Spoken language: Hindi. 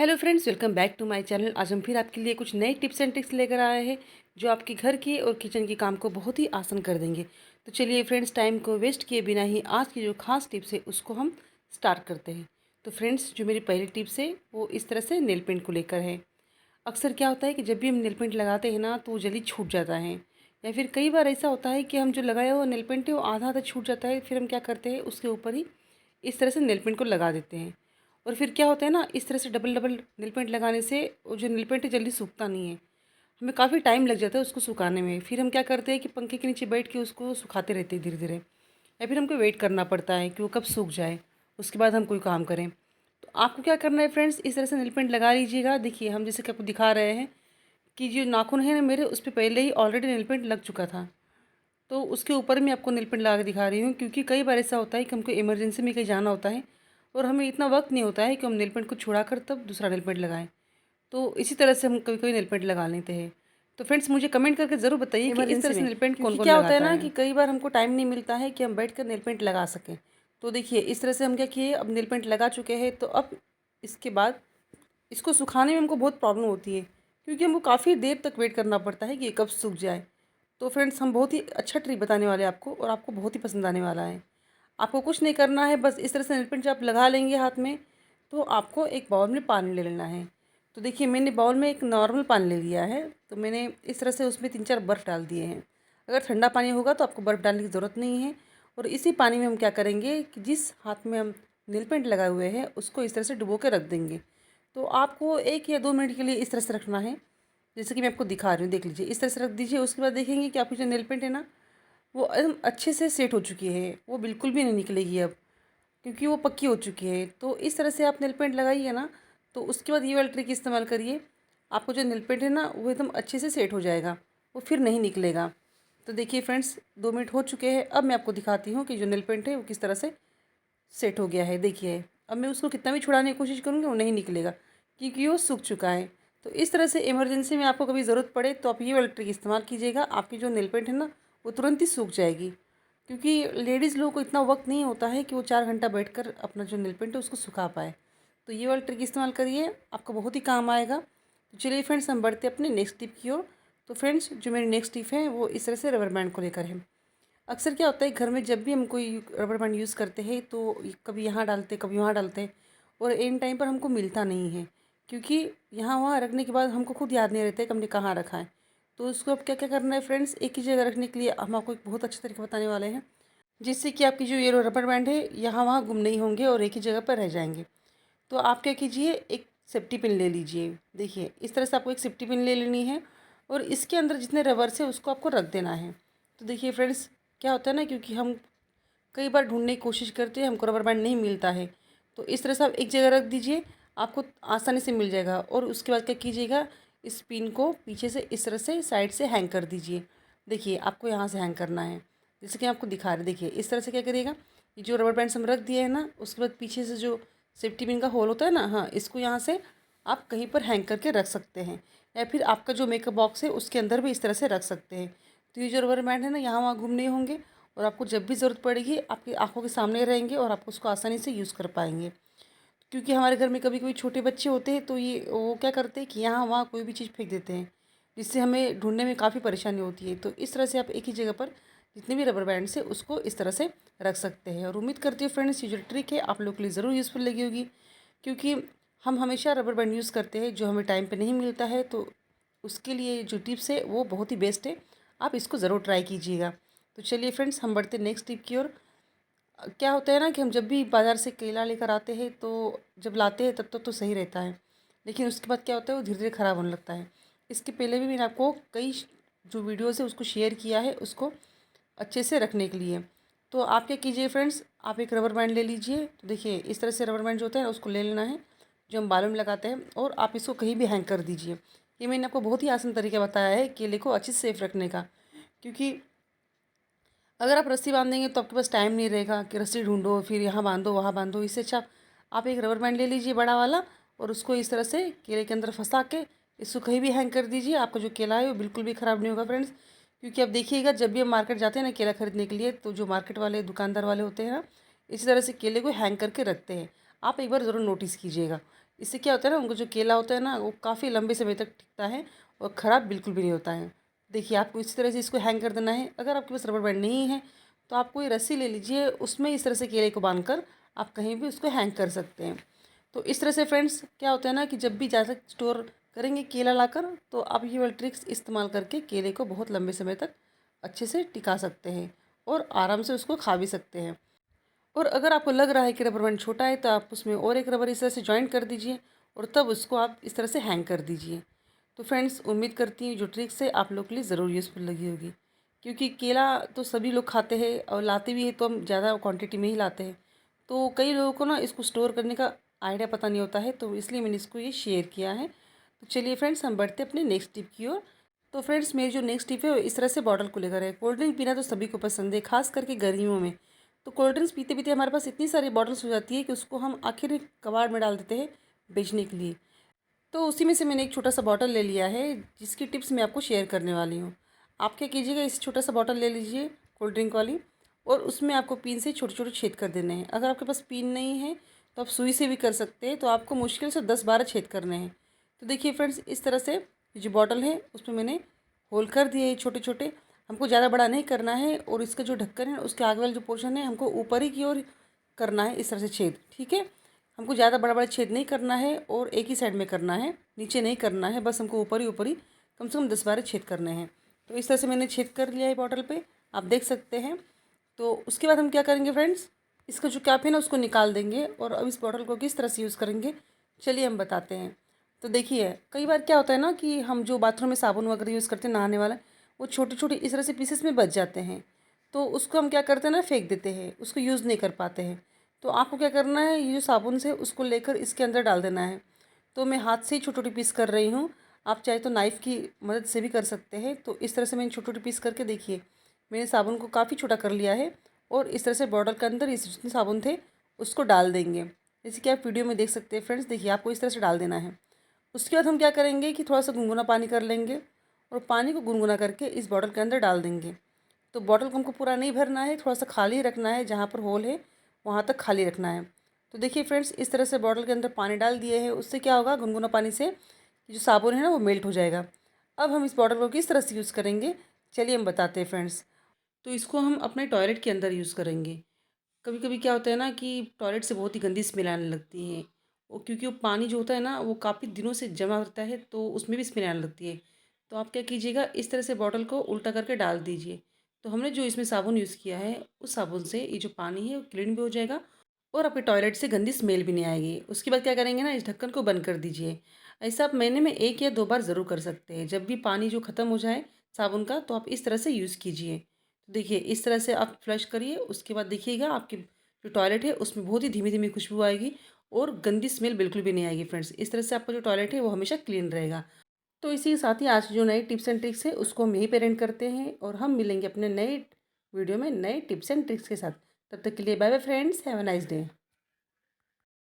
Hello friends, welcome back to my channel. आज हम फिर आपके लिए कुछ नए टिप्स एंड ट्रिक्स लेकर आए हैं जो आपके घर की और किचन के काम को बहुत ही आसान कर देंगे। तो चलिए फ्रेंड्स, टाइम को वेस्ट किए बिना ही आज की जो खास टिप्स है उसको हम स्टार्ट करते हैं। तो फ्रेंड्स, जो मेरी पहली टिप्स है वो इस तरह से नेल पेंट को लेकर है। अक्सर क्या होता है कि जब भी हम नेल पेंट लगाते हैं ना तो वो जल्दी छूट जाता है, या फिर कई बार ऐसा होता है कि हम जो लगाया हुआ नेल पेंट है वो आधा आधा छूट जाता है। फिर हम क्या करते हैं, उसके ऊपर ही इस तरह से नेल पेंट को लगा देते हैं। और फिर क्या होता है ना, इस तरह से डबल डबल नेल पेंट लगाने से वो जो नेल पेंट है जल्दी सूखता नहीं है। हमें काफ़ी टाइम लग जाता है उसको सुखाने में। फिर हम क्या करते हैं कि पंखे के नीचे बैठ के उसको सुखाते रहते हैं धीरे धीरे, या फिर हमको वेट करना पड़ता है कि वो कब सूख जाए, उसके बाद हम कोई काम करें। तो आपको क्या करना है फ्रेंड्स, इस तरह से नेल पेंट लगा लीजिएगा। देखिए, हम जैसे कि आपको दिखा रहे हैं कि जो नाखून है ना मेरे, उस पे पहले ही ऑलरेडी नेल पेंट लग चुका था। तो उसके ऊपर मैं आपको नेल पेंट लगा के दिखा रही हूँ, क्योंकि कई बार ऐसा होता है कि हमको इमरजेंसी में कहीं जाना होता है और हमें इतना वक्त नहीं होता है कि हम नेल पेंट को छुड़ा कर तब दूसरा नेल पेंट लगाएं। तो इसी तरह से हम कभी कभी नेल पेंट लगा लेते हैं। तो फ्रेंड्स, मुझे कमेंट करके ज़रूर बताइए कि इस तरह इमरजेंसी से में, नेल पेंट कौन क्योंकि कौन क्या होता है लगाता ना है। कि कई बार हमको टाइम नहीं मिलता है कि हम बैठकर नेल पेंट लगा सकें। तो देखिए, इस तरह से हम क्या किए, अब नेल पेंट लगा चुके हैं। तो अब इसके बाद इसको सुखाने में हमको बहुत प्रॉब्लम होती है, क्योंकि हमको काफ़ी देर तक वेट करना पड़ता है कि ये कब सूख जाए। तो फ्रेंड्स, हम बहुत ही अच्छा ट्रिक बताने वाले हैं आपको, और आपको बहुत ही पसंद आने वाला है। आपको कुछ नहीं करना है, बस इस तरह से नेल पेंट जब आप लगा लेंगे हाथ में, तो आपको एक बाउल में पानी ले लेना है। तो देखिए, मैंने बाउल में एक नॉर्मल पानी ले लिया है। तो मैंने इस तरह से उसमें 3-4 बर्फ़ डाल दिए हैं। अगर ठंडा पानी होगा तो आपको बर्फ़ डालने की ज़रूरत नहीं है। और इसी पानी में हम क्या करेंगे कि जिस हाथ में हम नेल पेंट लगाए हुए हैं उसको इस तरह से डुबो के रख देंगे। तो आपको 1 या 2 मिनट के लिए इस तरह से रखना है, जैसे कि मैं आपको दिखा रही हूँ। देख लीजिए, इस तरह से रख दीजिए। उसके बाद देखेंगे कि आपकी जो नेल पेंट है ना, वो एकदम अच्छे से सेट हो चुकी है, वो बिल्कुल भी नहीं निकलेगी अब, क्योंकि वो पक्की हो चुकी है। तो इस तरह से आप नेल पेंट लगाइए ना, तो उसके बाद ये वाला ट्रिक इस्तेमाल करिए। आपको जो नेल पेंट है ना वो एकदम अच्छे से सेट हो जाएगा, वो फिर नहीं निकलेगा। तो देखिए फ्रेंड्स, 2 मिनट हो चुके हैं। अब मैं आपको दिखाती हूँ कि जो नेल पेंट है वो किस तरह से सेट हो गया है। देखिए, अब मैं उसको कितना भी छुड़ाने की कोशिश करूँगी वो नहीं निकलेगा, क्योंकि वो सूख चुका है। तो इस तरह से इमरजेंसी में आपको कभी ज़रूरत पड़े तो आप ये वाला ट्रिक इस्तेमाल कीजिएगा। आपकी जो नेल पेंट है ना वो तुरंत ही सूख जाएगी, क्योंकि लेडीज़ लोगों को इतना वक्त नहीं होता है कि वो 4 घंटा बैठकर अपना जो नेल पेंट है उसको सुखा पाए। तो ये वाला ट्रिक इस्तेमाल करिए, आपको बहुत ही काम आएगा। तो चलिए फ्रेंड्स, हम बढ़ते अपने नेक्स्ट टिप की ओर। तो फ्रेंड्स, जो मेरी नेक्स्ट टिप है वो इस तरह से रबर बैंड को लेकर है। अक्सर क्या होता है, घर में जब भी हम कोई रबर बैंड यूज़ करते हैं तो कभी यहाँ डालते कभी वहाँ डालते हैं, और एन टाइम पर हमको मिलता नहीं है, क्योंकि यहाँ वहाँ रखने के बाद हमको खुद याद नहीं रहता है कि हमने कहाँ रखा है। तो उसको अब क्या क्या करना है फ्रेंड्स, एक ही जगह रखने के लिए हम आपको एक बहुत अच्छा तरीका बताने वाले हैं, जिससे कि आपकी जो ये रबर बैंड है यहाँ वहाँ गुम नहीं होंगे और एक ही जगह पर रह जाएंगे। तो आप क्या कीजिए, एक सेफ्टी पिन ले लीजिए। देखिए, इस तरह से आपको एक सेफ्टी पिन ले लेनी है, और इसके अंदर जितने रबर्स है उसको आपको रख देना है। तो देखिए फ्रेंड्स, क्या होता है ना, क्योंकि हम कई बार ढूंढने की कोशिश करते हैं, हमको रबर बैंड नहीं मिलता है। तो इस तरह से आप एक जगह रख दीजिए, आपको आसानी से मिल जाएगा। और उसके बाद क्या कीजिएगा, इस पिन को पीछे से इस तरह से साइड से हैंग कर दीजिए। देखिए, आपको यहाँ से हैंग करना है, जैसे कि आपको दिखा रहे। देखिए, इस तरह से क्या करिएगा, ये जो रबर बैंड्स हम रख दिए हैं ना, उसके बाद पीछे से जो सेफ्टी पिन का होल होता है ना, हाँ, इसको यहाँ से आप कहीं पर हैंग करके रख सकते हैं, या फिर आपका जो मेकअप बॉक्स है उसके अंदर भी इस तरह से रख सकते हैं। तो ये जो रबर बैंड है ना, यहाँ वहाँ घूम नहीं होंगे, और आपको जब भी ज़रूरत पड़ेगी आपकी आंखों के सामने रहेंगे और आप उसको आसानी से यूज़ कर पाएंगे। क्योंकि हमारे घर में कभी कभी छोटे बच्चे होते हैं, तो ये वो क्या करते हैं कि यहाँ वहाँ कोई भी चीज़ फेंक देते हैं, जिससे हमें ढूंढने में काफ़ी परेशानी होती है। तो इस तरह से आप एक ही जगह पर जितने भी रबर बैंड्स है उसको इस तरह से रख सकते हैं। और उम्मीद करती हूँ फ्रेंड्स, ये जो ट्रिक है आप लोग के लिए ज़रूर यूज़फुल लगी होगी, क्योंकि हम हमेशा रबर बैंड यूज़ करते हैं जो हमें टाइम पे नहीं मिलता है। तो उसके लिए जो टिप्स है वो बहुत ही बेस्ट है, आप इसको ज़रूर ट्राई कीजिएगा। तो चलिए फ्रेंड्स, हम बढ़ते नेक्स्ट टिप की ओर। क्या होता है ना कि हम जब भी बाज़ार से केला लेकर आते हैं, तो जब लाते हैं तब तक तो सही रहता है, लेकिन उसके बाद क्या होता है, वो धीरे धीरे ख़राब होने लगता है। इसके पहले भी मैंने आपको कई जो वीडियोज़ है उसको शेयर किया है, उसको अच्छे से रखने के लिए। तो आप क्या कीजिए फ्रेंड्स, आप एक रबर बैंड ले लीजिए। तो देखिए, इस तरह से रबर बैंड जो होता है ना उसको ले लेना है, जो हम बालों में लगाते हैं, और आप इसको कहीं भी हैंग कर दीजिए। ये मैंने आपको बहुत ही आसान तरीका बताया है केले को अच्छे से सेफ रखने का, क्योंकि अगर आप रस्सी बांधेंगे तो आपके पास टाइम नहीं रहेगा कि रस्सी ढूंढो, फिर यहाँ बांधो वहाँ बांधो। इससे अच्छा आप एक रबर बैंड ले लीजिए बड़ा वाला, और उसको इस तरह से केले के अंदर फंसा के इसको कहीं भी हैंग कर दीजिए। आपका जो केला है वो बिल्कुल भी ख़राब नहीं होगा फ्रेंड्स। क्योंकि आप देखिएगा, जब भी हम मार्केट जाते हैं ना केला खरीदने के लिए, तो जो मार्केट वाले दुकानदार वाले होते हैं ना, इसी तरह से केले को हैंग करके रखते हैं। आप एक बार ज़रूर नोटिस कीजिएगा। इससे क्या होता है ना, उनको जो केला होता है ना वो काफ़ी लंबे समय तक टिकता है और ख़राब बिल्कुल भी नहीं होता है। देखिए आपको इस तरह से इसको हैंग कर देना है। अगर आपके पास रबर बैंड नहीं है तो आप कोई रस्सी ले लीजिए, उसमें इस तरह से केले को बांध कर आप कहीं भी उसको हैंग कर सकते हैं। तो इस तरह से फ्रेंड्स क्या होता है ना कि जब भी ज़्यादा स्टोर करेंगे केला लाकर, तो आप ये वाला ट्रिक्स इस्तेमाल करके केले को बहुत लंबे समय तक अच्छे से टिका सकते हैं और आराम से उसको खा भी सकते हैं। और अगर आपको लग रहा है कि रबर बैंड छोटा है तो आप उसमें और एक रबर इस तरह से जॉइन कर दीजिए और तब उसको आप इस तरह से हैंग कर दीजिए। तो फ्रेंड्स उम्मीद करती हूँ जो ट्रिक्स है आप लोग के लिए ज़रूर यूज़फुल लगी होगी, क्योंकि केला तो सभी लोग खाते हैं और लाते भी हैं तो हम ज़्यादा क्वांटिटी में ही लाते हैं। तो कई लोगों को ना इसको स्टोर करने का आइडिया पता नहीं होता है, तो इसलिए मैंने इसको ये शेयर किया है। तो चलिए फ्रेंड्स हम बढ़ते अपने नेक्स्ट टिप की ओर। तो फ्रेंड्स मेरी जो नेक्स्ट टिप है वो इस तरह से बॉटल को लेकर है। कोल्ड ड्रिंक पीना तो सभी को पसंद है, खास करके गर्मियों में। तो कोल्ड ड्रिंक्स पीते पीते हमारे पास इतनी सारी बॉटल्स हो जाती है कि उसको हम आखिर में कबाड़ में डाल देते हैं बेचने के लिए। तो उसी में से मैंने एक छोटा सा बॉटल ले लिया है जिसकी टिप्स मैं आपको शेयर करने वाली हूँ। आप क्या कीजिएगा, इस छोटा सा बॉटल ले लीजिए कोल्ड ड्रिंक वाली, और उसमें आपको पिन से छोटे छोटे छेद कर देने हैं। अगर आपके पास पिन नहीं है तो आप सुई से भी कर सकते हैं, तो आपको मुश्किल से 10-12 छेद करने हैं। तो देखिए फ्रेंड्स इस तरह से जो बॉटल है उसमें मैंने होल कर दिए हैं छोटे छोटे। हमको ज़्यादा बड़ा नहीं करना है और इसका जो ढक्कन है उसके आगे वाला जो पोर्शन है हमको ऊपर ही की ओर करना है इस तरह से छेद, ठीक है। हमको ज़्यादा बड़ा बड़ा छेद नहीं करना है और एक ही साइड में करना है, नीचे नहीं करना है, बस हमको ऊपर ही कम से कम 10-12 छेद करने हैं। तो इस तरह से मैंने छेद कर लिया है बॉटल पे, आप देख सकते हैं। तो उसके बाद हम क्या करेंगे फ्रेंड्स, इसका जो कैप है ना उसको निकाल देंगे और अब इस बॉटल को किस तरह से यूज़ करेंगे चलिए हम बताते हैं। तो देखिए कई बार क्या होता है ना कि हम जो बाथरूम में साबुन वगैरह यूज़ करते हैं नहाने वाला, वो छोटे छोटे इस तरह से पीसेस में बच जाते हैं। तो उसको हम क्या करते हैं ना, फेंक देते हैं, उसको यूज़ नहीं कर पाते हैं। तो आपको क्या करना है, ये जो साबुन से उसको लेकर इसके अंदर डाल देना है। तो मैं हाथ से ही छोटे छोटे पीस कर रही हूँ, आप चाहे तो नाइफ़ की मदद से भी कर सकते हैं। तो इस तरह से मैंने छोटे छोटे पीस करके देखिए मैंने साबुन को काफ़ी छोटा कर लिया है और इस तरह से बॉटल के अंदर इस जितने साबुन थे उसको डाल देंगे। जैसे कि आप वीडियो में देख सकते हैं फ्रेंड्स, देखिए आपको इस तरह से डाल देना है। उसके बाद हम क्या करेंगे कि थोड़ा सा गुनगुना पानी कर लेंगे और पानी को गुनगुना करके इस बॉटल के अंदर डाल देंगे। तो बॉटल को हमको पूरा नहीं भरना है, थोड़ा सा खाली रखना है, जहाँ पर होल है वहाँ तक खाली रखना है। तो देखिए फ्रेंड्स इस तरह से बॉटल के अंदर पानी डाल दिए है, उससे क्या होगा, गुनगुना पानी से जो साबुन है ना वो मेल्ट हो जाएगा। अब हम इस बॉटल को किस तरह से यूज़ करेंगे चलिए हम बताते हैं फ्रेंड्स। तो इसको हम अपने टॉयलेट के अंदर यूज़ करेंगे। कभी कभी क्या होता है ना कि टॉयलेट से बहुत ही गंदी स्मेल आने लगती है, वो क्योंकि वो पानी जो होता है ना वो काफ़ी दिनों से जमा रहता है तो उसमें भी स्मेल आने लगती है। तो आप क्या कीजिएगा, इस तरह से बॉटल को उल्टा करके डाल दीजिए। तो हमने जो इसमें साबुन यूज़ किया है उस साबुन से ये जो पानी है वो क्लीन भी हो जाएगा और आपके टॉयलेट से गंदी स्मेल भी नहीं आएगी। उसके बाद क्या करेंगे ना, इस ढक्कन को बंद कर दीजिए। ऐसा आप महीने में 1 या 2 बार ज़रूर कर सकते हैं। जब भी पानी जो ख़त्म हो जाए साबुन का तो आप इस तरह से यूज़ कीजिए। तो देखिए इस तरह से आप फ्लश करिए, उसके बाद देखिएगा आपकी जो टॉयलेट है उसमें बहुत ही धीमी धीमी खुशबू आएगी और गंदी स्मेल बिल्कुल भी नहीं आएगी फ्रेंड्स। इस तरह से आपका जो टॉयलेट है वो हमेशा क्लीन रहेगा। तो इसी के साथ ही आज की जो नई टिप्स एंड ट्रिक्स है उसको हम यहीं पे एंड करते हैं और हम मिलेंगे अपने नए वीडियो में नए टिप्स एंड ट्रिक्स के साथ। तब तक के लिए bye bye friends, have a nice day.